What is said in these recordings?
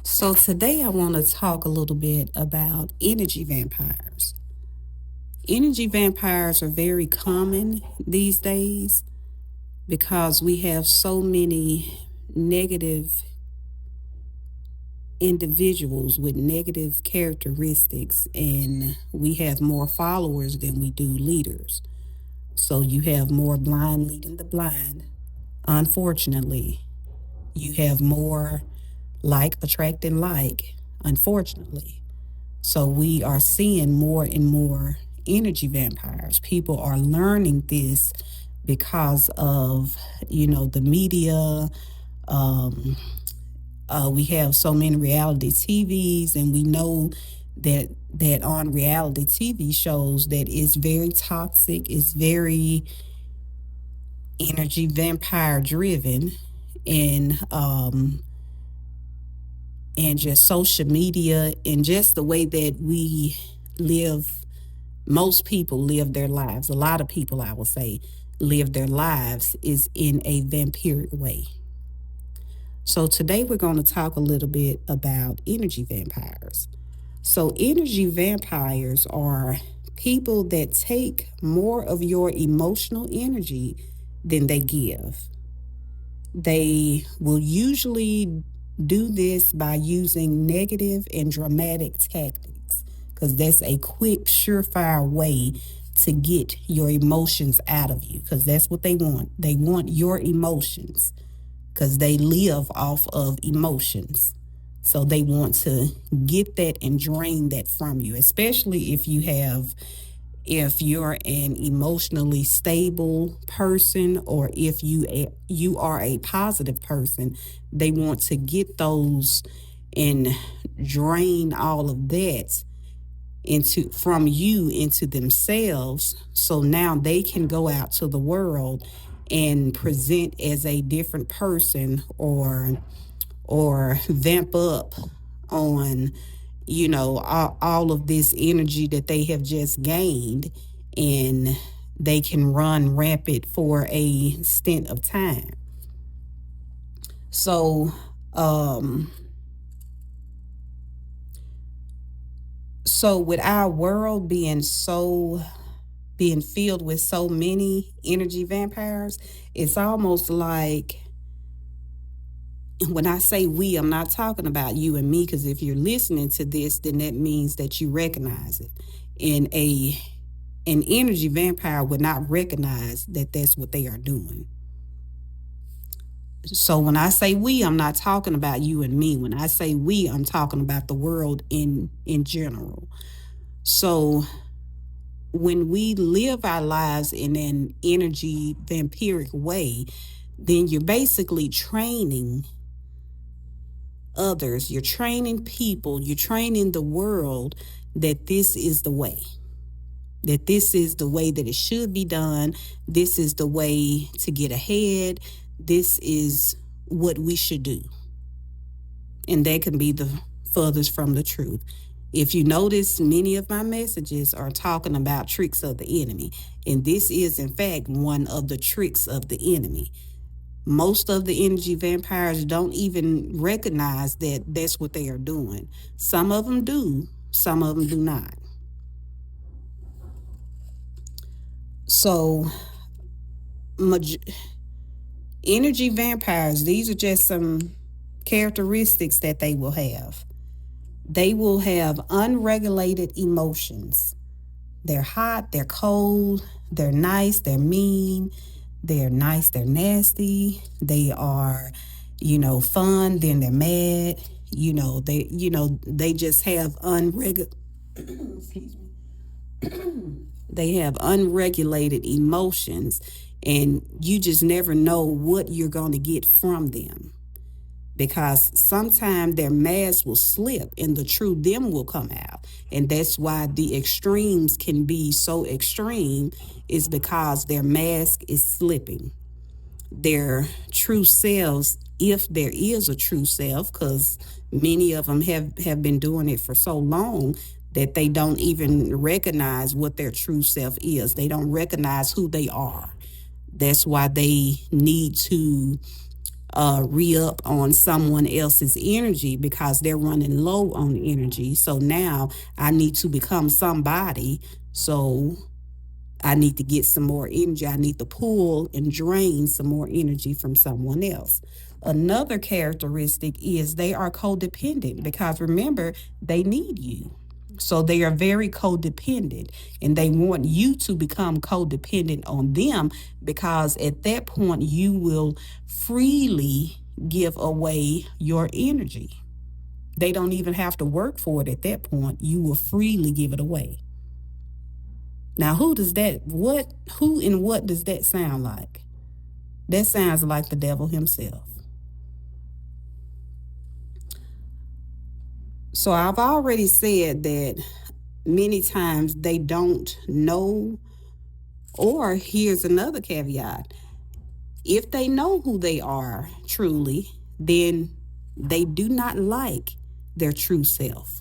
So, today I want to talk a little bit about energy vampires. Energy vampires are very common these days because we have so many negative individuals with negative characteristics, and we have more followers than we do leaders. So, you have more blind leading the blind, unfortunately. You have more like attracting like, unfortunately. So we are seeing more and more energy vampires. People are learning this because of, the media. Um, we have so many reality TVs, and we know that on reality TV shows that it's very toxic. It's very energy vampire driven, and just social media and just the way that we live. Most people live their lives. A lot of people, I will say, live their lives is in a vampiric way. So today we're going to talk a little bit about energy vampires. So energy vampires are people that take more of your emotional energy than they give. They will usually do this by using negative and dramatic tactics because that's a quick, surefire way to get your emotions out of you because that's what they want. They want your emotions because they live off of emotions. So they want to get that and drain that from you, especially if you're an emotionally stable person or if you are a positive person. They want to get those and drain all of that into from you into themselves, so now they can go out to the world and present as a different person, or vamp up on all of this energy that they have just gained, and they can run rampant for a stint of time. So with our world being filled with so many energy vampires, it's almost like, when I say we, I'm not talking about you and me, because if you're listening to this, then that means that you recognize it. And an energy vampire would not recognize that that's what they are doing. So when I say we, I'm not talking about you and me. When I say we, I'm talking about the world in general. So when we live our lives in an energy vampiric way, then you're basically training others, you're training people, you're training the world that this is the way. That this is the way that it should be done. This is the way to get ahead. This is what we should do. And that can be the furthest from the truth. If you notice, many of my messages are talking about tricks of the enemy. And this is, in fact, one of the tricks of the enemy. Most of the energy vampires don't even recognize that that's what they are doing. Some of them do, some of them do not. So, energy vampires, these are just some characteristics that they will have. They will have unregulated emotions. They're hot, they're cold, they're nice, they're mean, they're nice, they're nasty, they are, fun, then they're mad. They just have excuse me. They have unregulated emotions, and you just never know what you're going to get from them, because sometimes their mask will slip and the true them will come out. And that's why the extremes can be so extreme, is because their mask is slipping. Their true selves, if there is a true self, because many of them have been doing it for so long that they don't even recognize what their true self is. They don't recognize who they are. That's why they need to re-up on someone else's energy because they're running low on energy. So now I need to become somebody. So I need to get some more energy. I need to pull and drain some more energy from someone else. Another characteristic is they are codependent because remember, they need you. So they are very codependent and they want you to become codependent on them because at that point you will freely give away your energy. They don't even have to work for it at that point. You will freely give it away. Now, who and what does that sound like? That sounds like the devil himself. So I've already said that many times they don't know, or here's another caveat. If they know who they are truly, then they do not like their true self.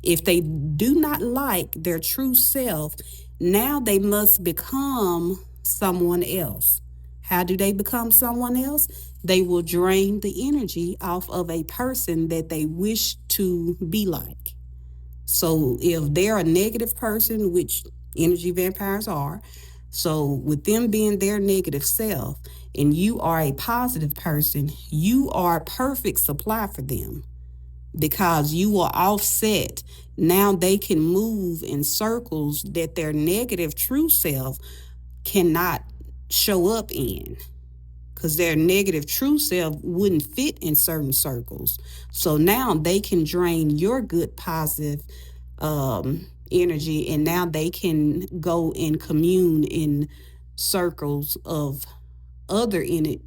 If they do not like their true self, now they must become someone else. How do they become someone else? They will drain the energy off of a person that they wish to be like. So if they're a negative person, which energy vampires are, so with them being their negative self and you are a positive person, you are perfect supply for them because you are offset. Now they can move in circles that their negative true self cannot show up in because their negative true self wouldn't fit in certain circles. So now they can drain your good positive energy and now they can go and commune in circles of other in it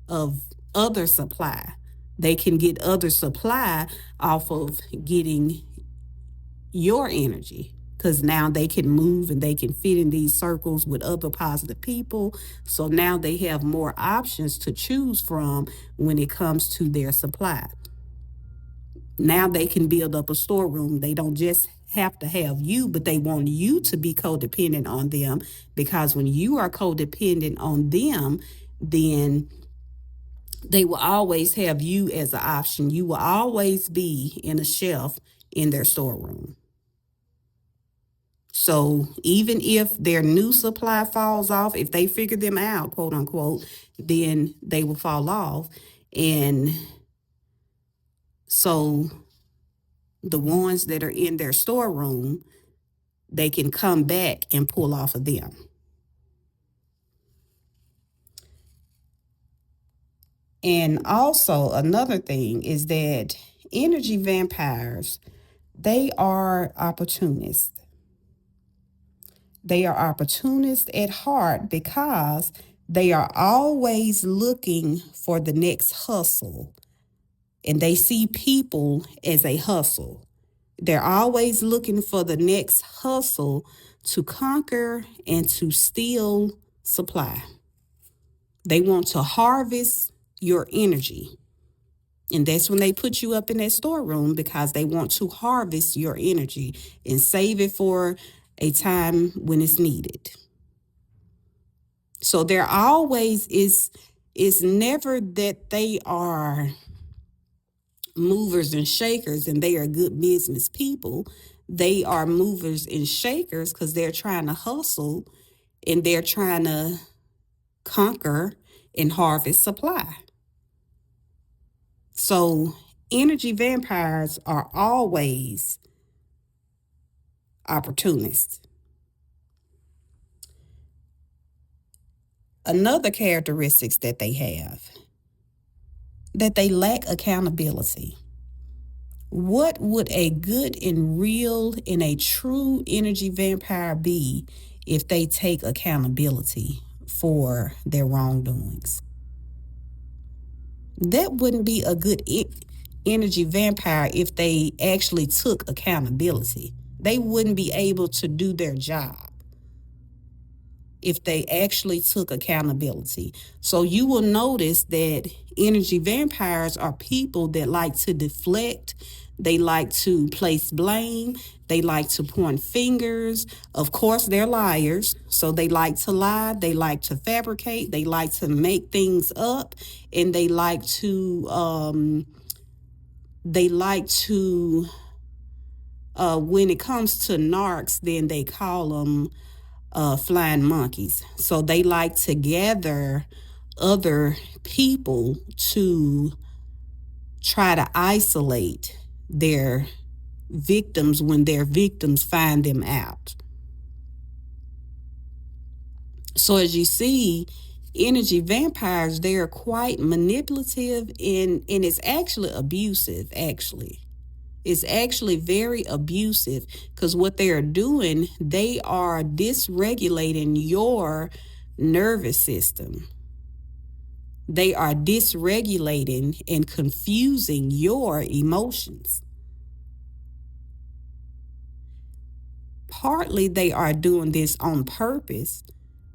of other supply. They can get other supply off of getting your energy because now they can move and they can fit in these circles with other positive people. So now they have more options to choose from when it comes to their supply. Now they can build up a storeroom. They don't just have to have you, but they want you to be codependent on them because when you are codependent on them, then they will always have you as an option. You will always be in a shelf in their storeroom. So even if their new supply falls off, if they figure them out, quote unquote, then they will fall off. And so the ones that are in their storeroom, they can come back and pull off of them. And also another thing is that energy vampires, they are opportunists. They are opportunists at heart because they are always looking for the next hustle and they see people as a hustle. They're always looking for the next hustle to conquer and to steal supply. They want to harvest your energy. And that's when they put you up in that storeroom because they want to harvest your energy and save it for a time when it's needed. So there always is never that they are movers and shakers and they are good business people. They are movers and shakers because they're trying to hustle and they're trying to conquer and harvest supply. So energy vampires are always opportunists. Another characteristics that they have, that they lack accountability. What would a good and real and a true energy vampire be if they take accountability for their wrongdoings? That wouldn't be a good energy vampire if they actually took accountability. They wouldn't be able to do their job if they actually took accountability. So you will notice that energy vampires are people that like to deflect, They like to place blame. They like to point fingers. Of course, they're liars. So they like to lie. They like to fabricate. They like to make things up. And they like to when it comes to narcs, then they call them flying monkeys. So they like to gather other people to try to isolate their victims when their victims find them out. So as you see, energy vampires, they're quite manipulative and it's actually abusive, actually. It's actually very abusive because what they are doing, they are dysregulating your nervous system. They are dysregulating and confusing your emotions. Partly they are doing this on purpose,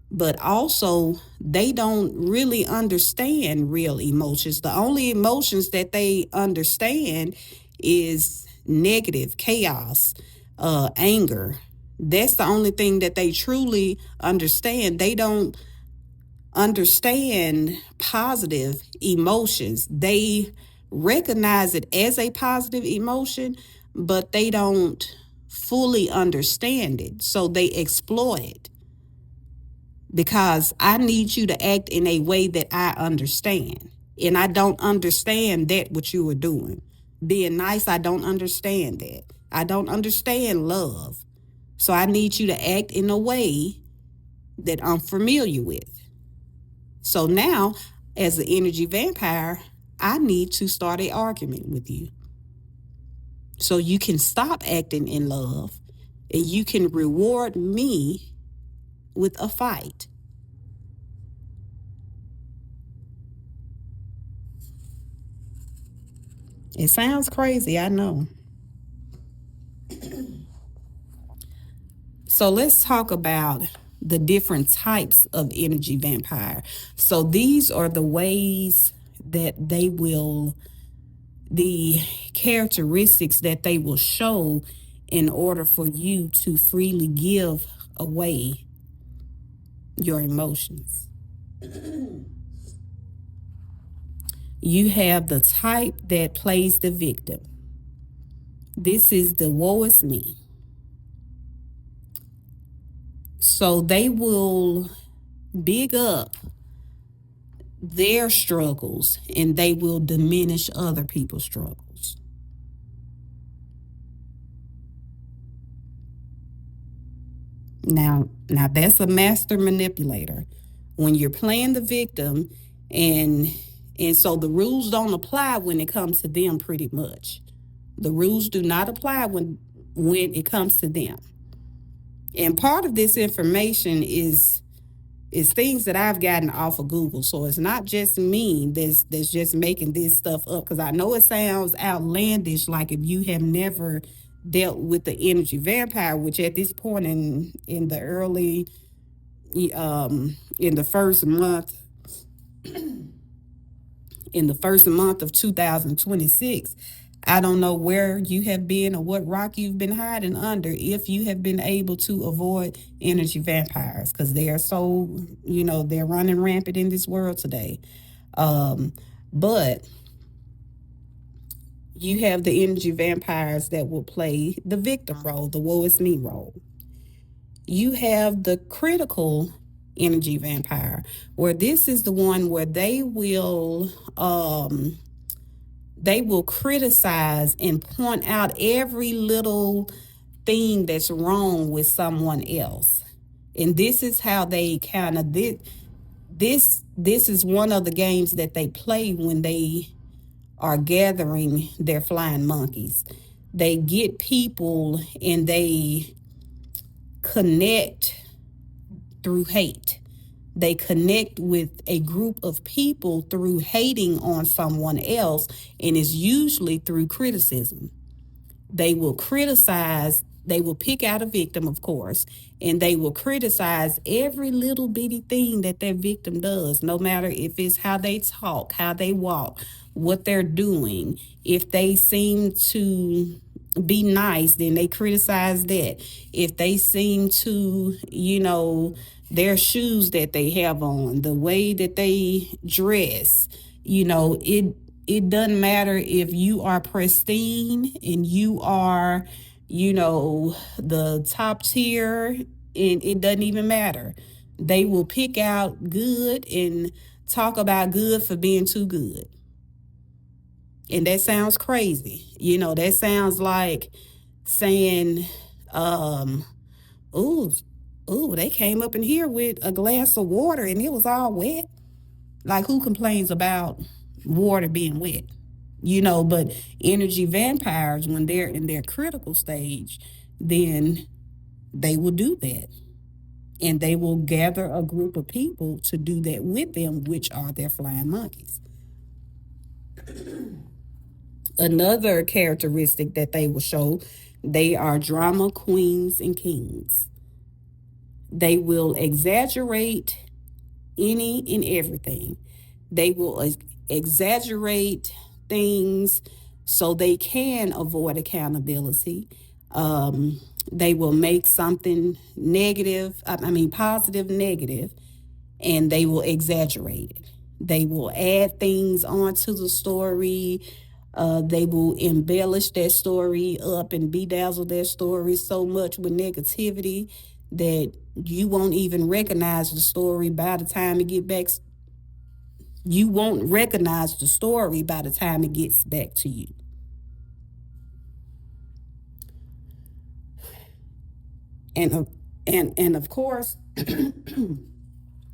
but also they don't really understand real emotions. The only emotions that they understand is negative, chaos, anger. That's the only thing that they truly understand. They don't understand positive emotions. They recognize it as a positive emotion, but they don't fully understand it. So they exploit it because I need you to act in a way that I understand. And I don't understand that what you are doing. Being nice, I don't understand that. I don't understand love. So I need you to act in a way that I'm familiar with. So now, as an energy vampire, I need to start an argument with you. So you can stop acting in love and you can reward me with a fight. It sounds crazy, I know. So let's talk about the different types of energy vampire. So these are the ways that the characteristics that they will show in order for you to freely give away your emotions. You have the type that plays the victim. This is the woe is me. So they will big up their struggles and they will diminish other people's struggles. Now that's a master manipulator. When you're playing the victim and so the rules don't apply when it comes to them pretty much. The rules do not apply when it comes to them. And part of this information is things that I've gotten off of Google. So it's not just me that's just making this stuff up because I know it sounds outlandish, like if you have never dealt with the energy vampire, which at this point in the early in the first month of 2026. I don't know where you have been or what rock you've been hiding under if you have been able to avoid energy vampires because they are so, they're running rampant in this world today. But you have the energy vampires that will play the victim role, the woe is me role. You have the critical energy vampire, where this is the one where they will criticize and point out every little thing that's wrong with someone else. And this is how they kind of this is one of the games that they play when they are gathering their flying monkeys. They get people and they connect through hate. They connect with a group of people through hating on someone else, and it's usually through criticism. They will criticize They will pick out a victim, of course, and they will criticize every little bitty thing that victim does, no matter if it's how they talk, how they walk, what they're doing. If they seem to be nice, then they criticize that. If they seem to, their shoes that they have on, the way that they dress, it doesn't matter if you are pristine and you are, the top tier, and it doesn't even matter. They will pick out good and talk about good for being too good. And that sounds crazy. That sounds like saying, ooh, they came up in here with a glass of water and it was all wet. Like, who complains about water being wet? But energy vampires, when they're in their critical stage, then they will do that. And they will gather a group of people to do that with them, which are their flying monkeys. Another characteristic that they will show, they are drama queens and kings. They will exaggerate any and everything. They will exaggerate things so they can avoid accountability. They will make something positive, negative, and they will exaggerate it. They will add things onto the story. They will embellish that story up and bedazzle that story so much with negativity that you won't even recognize the story by the time it get back. You won't recognize the story by the time it gets back to you. And of course,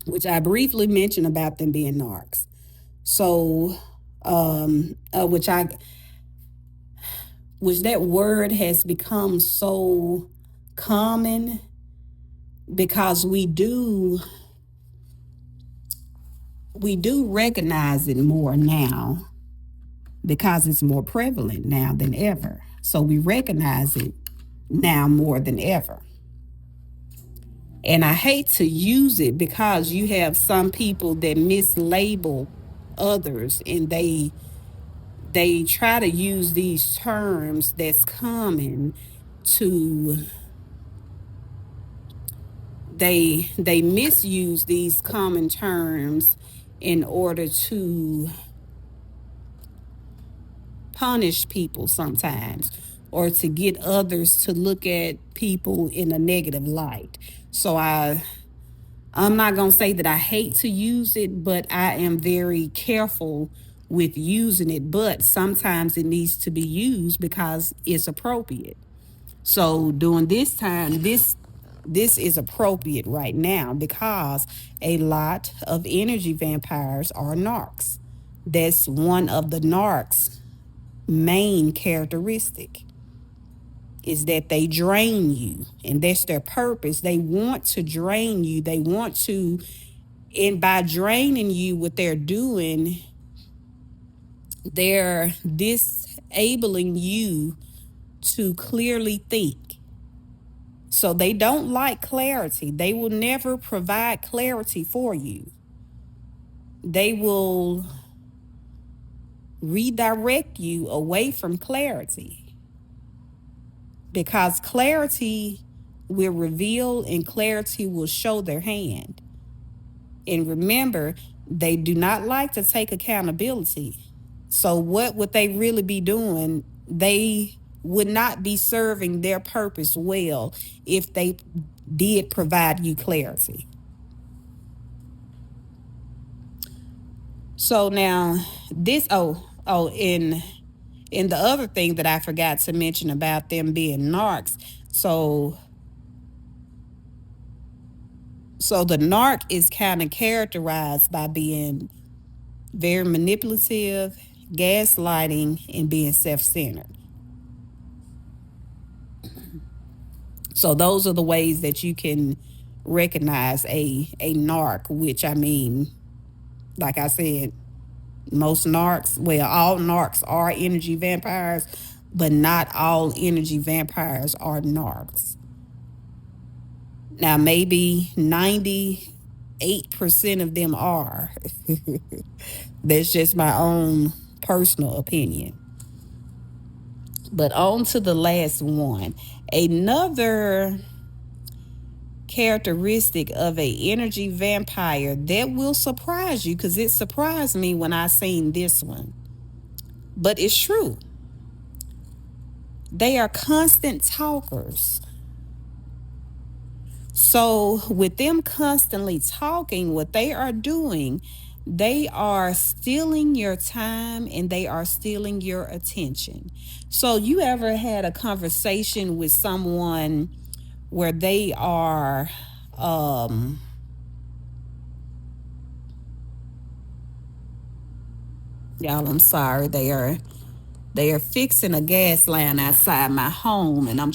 which I briefly mentioned about them being narcs. So, which that word has become so common because we do recognize it more now because it's more prevalent now than ever. So we recognize it now more than ever. And I hate to use it because you have some people that mislabel others, and they try to use these terms that's common to they misuse these common terms in order to punish people sometimes, or to get others to look at people in a negative light. So I'm not going to say that I hate to use it, but I am very careful with using it. But sometimes it needs to be used because it's appropriate. So during this time, this is appropriate right now because a lot of energy vampires are narcs. That's one of the narcs' main characteristic, is that they drain you, and that's their purpose. They want to drain you. They want to, and by draining you, what they're doing, they're disabling you to clearly think. So they don't like clarity. They will never provide clarity for you. They will redirect you away from clarity, because clarity will reveal and clarity will show their hand. And remember, they do not like to take accountability. So what would they really be doing? They would not be serving their purpose well if they did provide you clarity. So now this, in the other thing that I forgot to mention about them being narcs, so the narc is kind of characterized by being very manipulative, gaslighting, and being self-centered. So those are the ways that you can recognize a narc, which, I mean, like I said, most narcs, well, all narcs are energy vampires, but not all energy vampires are narcs. Now, maybe 98% of them are. That's just my own personal opinion. But on to the last one. Another characteristic of a energy vampire that will surprise you, because it surprised me when I seen this one. But it's true. They are constant talkers. So, with them constantly talking, what they are doing, they are stealing your time and they are stealing your attention. So, you ever had a conversation with someone where they are, y'all, I'm sorry, they are fixing a gas line outside my home, and I'm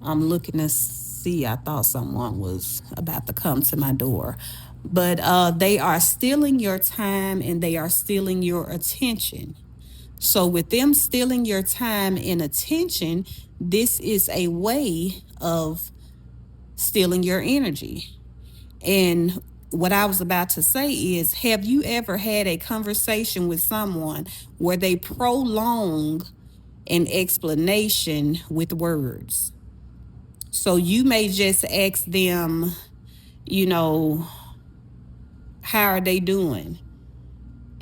looking to see. I thought someone was about to come to my door. But they are stealing your time and they are stealing your attention. So, with them stealing your time and attention, this is a way of stealing your energy. And what I was about to say is, have you ever had a conversation with someone where they prolong an explanation with words? So you may just ask them, you know, how are they doing?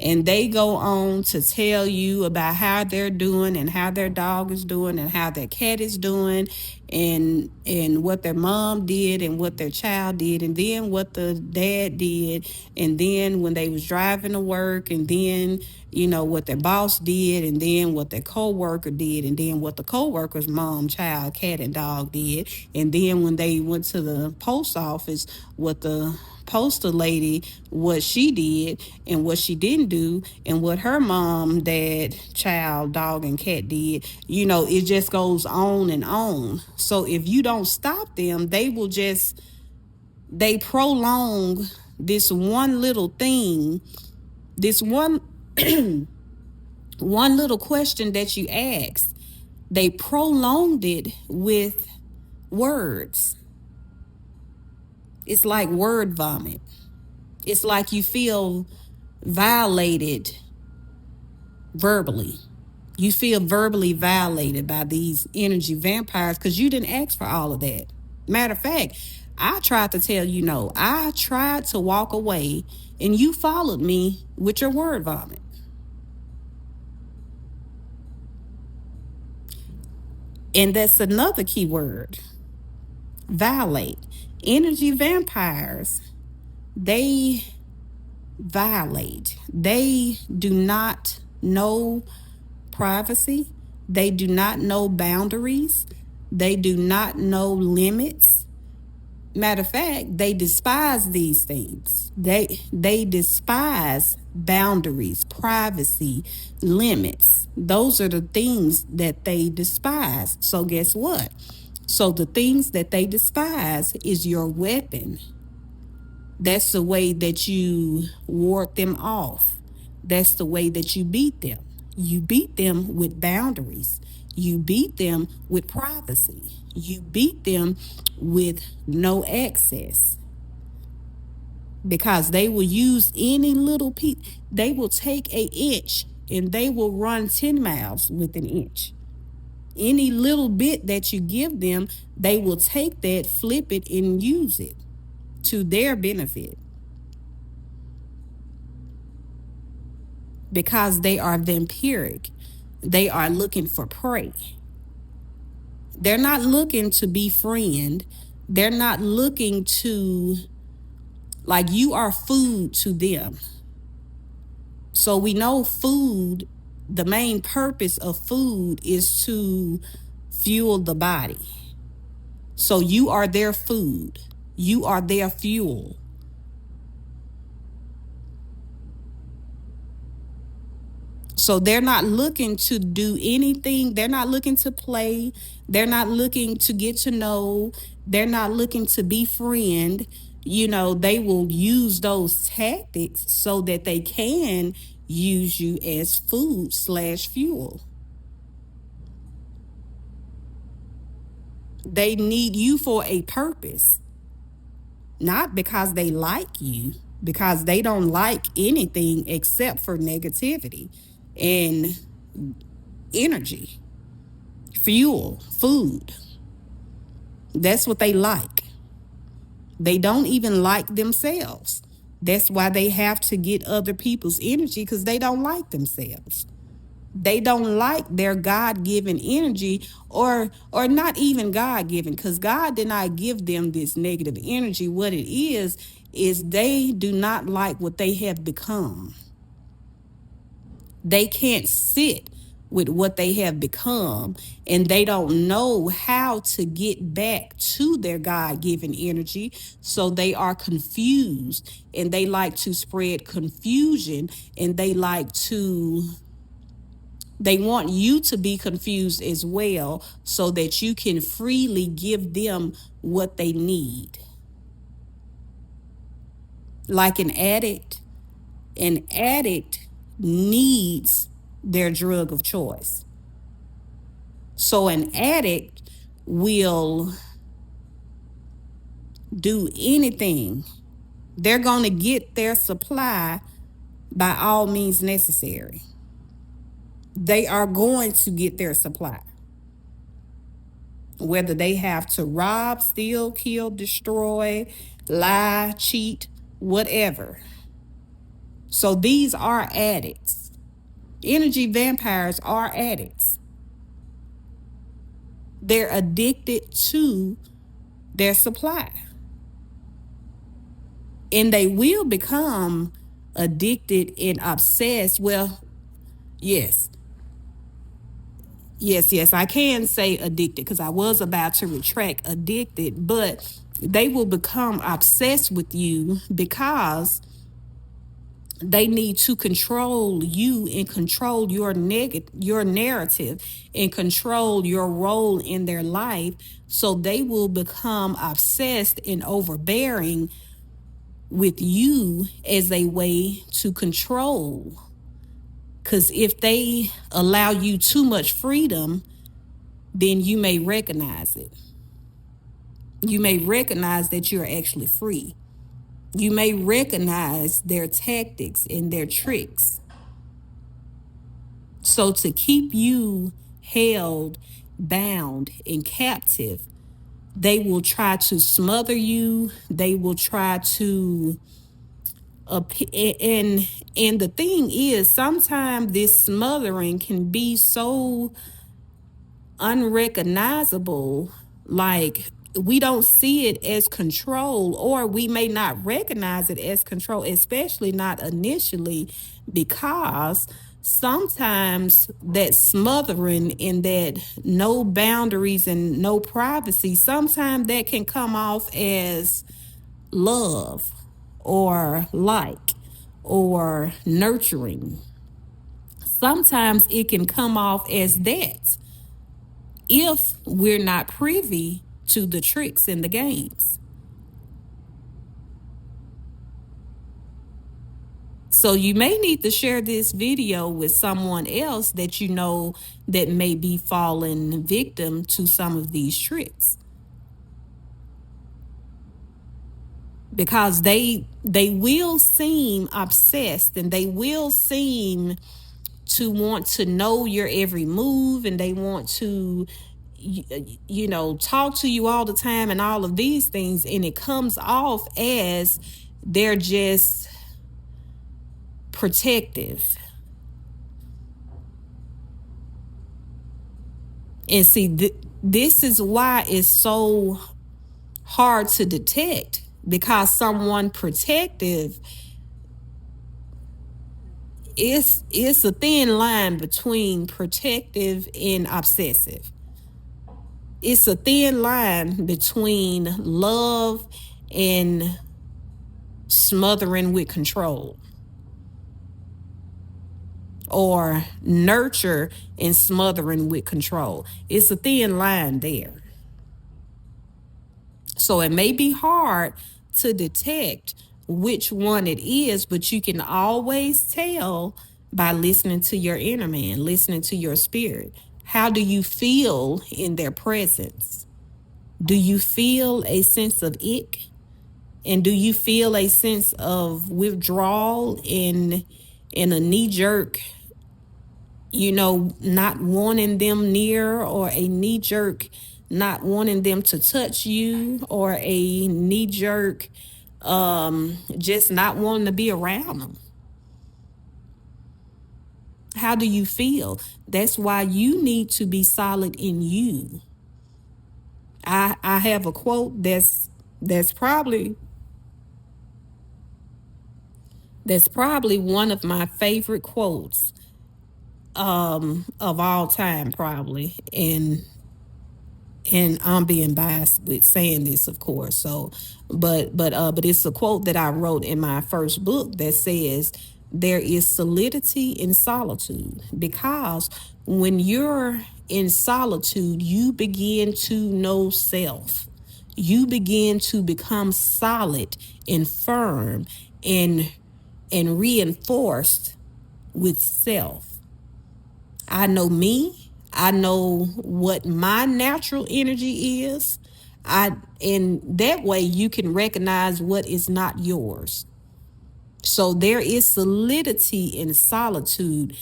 And they go on to tell you about how they're doing and how their dog is doing and how their cat is doing, and what their mom did and what their child did, and then what the dad did, and then when they was driving to work, and then what their boss did, and then what their coworker did, and then what the coworker's mom, child, cat, and dog did, and then when they went to the post office, what the postal lady, what she did and what she didn't do, and what her mom, dad, child, dog, and cat did. It just goes on and on. So if you don't stop them, they prolong this one little thing, this one one little question that you asked. They prolonged it with words. It's like word vomit. It's like you feel violated verbally. You feel verbally violated by these energy vampires because you didn't ask for all of that. Matter of fact, I tried to tell you no. I tried to walk away and you followed me with your word vomit. And that's another key word: violate. Energy vampires, they violate. They do not know privacy. They do not know boundaries. They do not know limits. Matter of fact, they despise these things. They despise boundaries, privacy, limits. Those are the things that they despise. So guess what? So the things that they despise is your weapon. That's the way that you ward them off. That's the way that you beat them. You beat them with boundaries. You beat them with privacy. You beat them with no access. Because they will use any little piece. They will take an inch and they will run 10 miles with an inch. Any little bit that you give them, they will take that, flip it, and use it to their benefit. Because they are vampiric. They are looking for prey. They're not looking to befriend. They're not looking to, like, you are food to them. So we know food, the main purpose of food is to fuel the body. So you are their food. You are their fuel. So they're not looking to do anything. They're not looking to play. They're not looking to get to know. They're not looking to befriend. They will use those tactics so that they can use you as food/fuel. They need you for a purpose, not because they like you, because they don't like anything except for negativity and energy, fuel, food. That's what they like. They don't even like themselves. That's why they have to get other people's energy, because they don't like themselves. They don't like their God-given energy, or not even God-given, because God did not give them this negative energy. What it is they do not like what they have become. They can't sit with what they have become, and they don't know how to get back to their God-given energy. So they are confused, and they like to spread confusion, and they want you to be confused as well, so that you can freely give them what they need. Like an addict needs their drug of choice. So an addict will do anything. They're going to get their supply by all means necessary. They are going to get their supply. Whether they have to rob, steal, kill, destroy, lie, cheat, whatever. So these are addicts. Energy vampires are addicts. They're addicted to their supply. And they will become addicted and obsessed. Well, yes. Yes, I can say addicted, because I was about to retract addicted, but they will become obsessed with you because they need to control you and control your narrative and control your role in their life. So they will become obsessed and overbearing with you as a way to control. Because if they allow you too much freedom, then you may recognize it. You may recognize that you're actually free. You may recognize their tactics and their tricks. So to keep you held, bound, and captive, they will try to smother you. They will try to and the thing is, sometimes this smothering can be so unrecognizable, like we don't see it as control, or we may not recognize it as control, especially not initially, because sometimes that smothering and that no boundaries and no privacy, sometimes that can come off as love or like or nurturing. Sometimes it can come off as that if we're not privy to the tricks and the games. So you may need to share this video with someone else that you know that may be falling victim to some of these tricks. Because they will seem obsessed, and they will seem to want to know your every move, and they want to talk to you all the time and all of these things, and it comes off as they're just protective. And see, this is why it's so hard to detect, because someone protective, it's a thin line between protective and obsessive. It's a thin line between love and smothering with control, or nurture and smothering with control. It's a thin line there. So it may be hard to detect which one it is, but you can always tell by listening to your inner man, listening to your spirit. How do you feel in their presence? Do you feel a sense of ick? And do you feel a sense of withdrawal in a knee jerk, not wanting them near, or a knee jerk not wanting them to touch you, or a knee jerk just not wanting to be around them? How do you feel? That's why you need to be solid in you. I have a quote that's probably one of my favorite quotes of all time, probably. And I'm being biased with saying this, of course. So, but it's a quote that I wrote in my first book that says, "There is solidity in solitude," because when you're in solitude, you begin to know self. You begin to become solid and firm and reinforced with self. I know me. I know what my natural energy is. And that way you can recognize what is not yours. So there is solidity in solitude,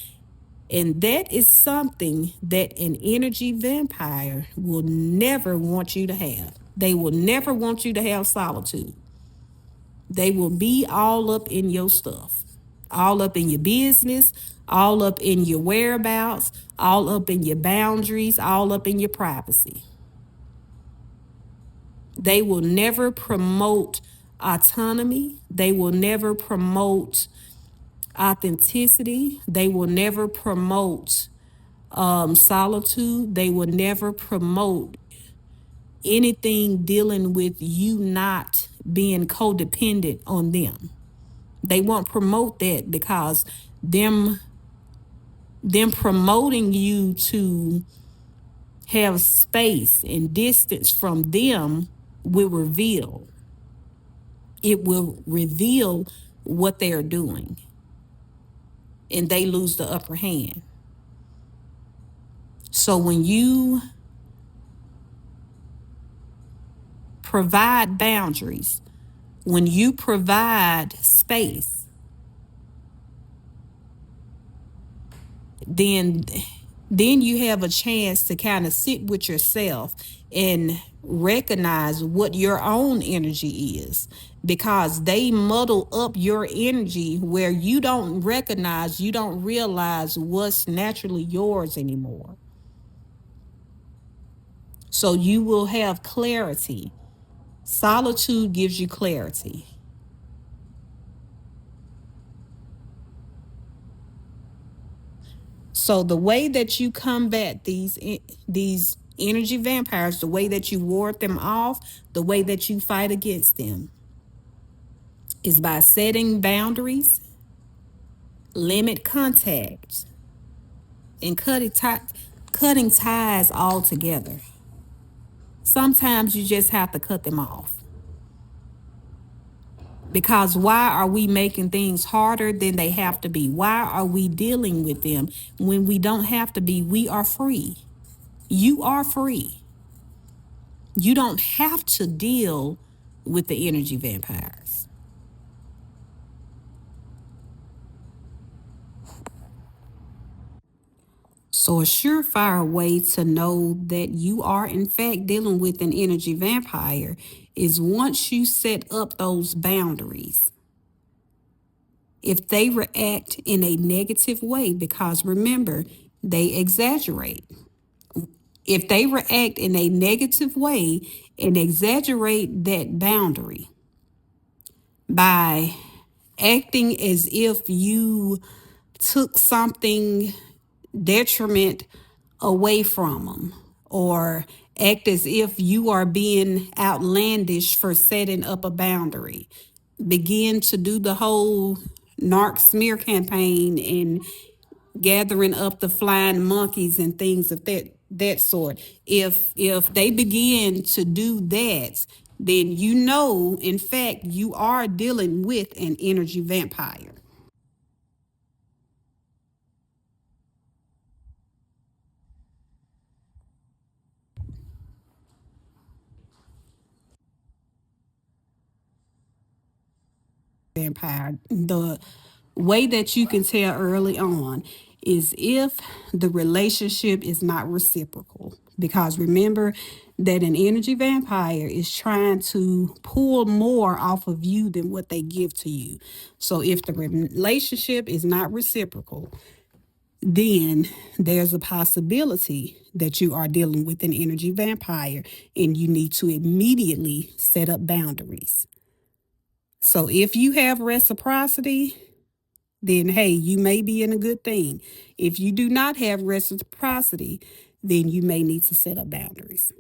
and that is something that an energy vampire will never want you to have. They will never want you to have solitude. They will be all up in your stuff, all up in your business, all up in your whereabouts, all up in your boundaries, all up in your privacy. They will never promote autonomy. They will never promote authenticity. They will never promote solitude. They will never promote anything dealing with you not being codependent on them. They won't promote that, because them promoting you to have space and distance from them will reveal. It will reveal what they are doing, and they lose the upper hand. So when you provide boundaries, when you provide space, then you have a chance to kind of sit with yourself and recognize what your own energy is, because they muddle up your energy where you don't recognize, you don't realize what's naturally yours anymore. So you will have clarity. Solitude gives you clarity. So the way that you combat these energy vampires, the way that you ward them off, the way that you fight against them, is by setting boundaries, limit contact, and cutting ties altogether. Sometimes you just have to cut them off. Because why are we making things harder than they have to be? Why are we dealing with them when we don't have to be? We are free. You are free. You don't have to deal with the energy vampires. So, a surefire way to know that you are, in fact, dealing with an energy vampire is once you set up those boundaries. If they react in a negative way, because remember, they exaggerate. If they react in a negative way and exaggerate that boundary by acting as if you took something detriment away from them, or act as if you are being outlandish for setting up a boundary, begin to do the whole narc smear campaign and gathering up the flying monkeys and things of that sort. If they begin to do that, then you know, in fact, you are dealing with an energy vampire. vampire. The way that you can tell early on is if the relationship is not reciprocal. Because remember that an energy vampire is trying to pull more off of you than what they give to you. So if the relationship is not reciprocal, then there's a possibility that you are dealing with an energy vampire and you need to immediately set up boundaries. So if you have reciprocity, then hey, you may be in a good thing. If you do not have reciprocity, then you may need to set up boundaries.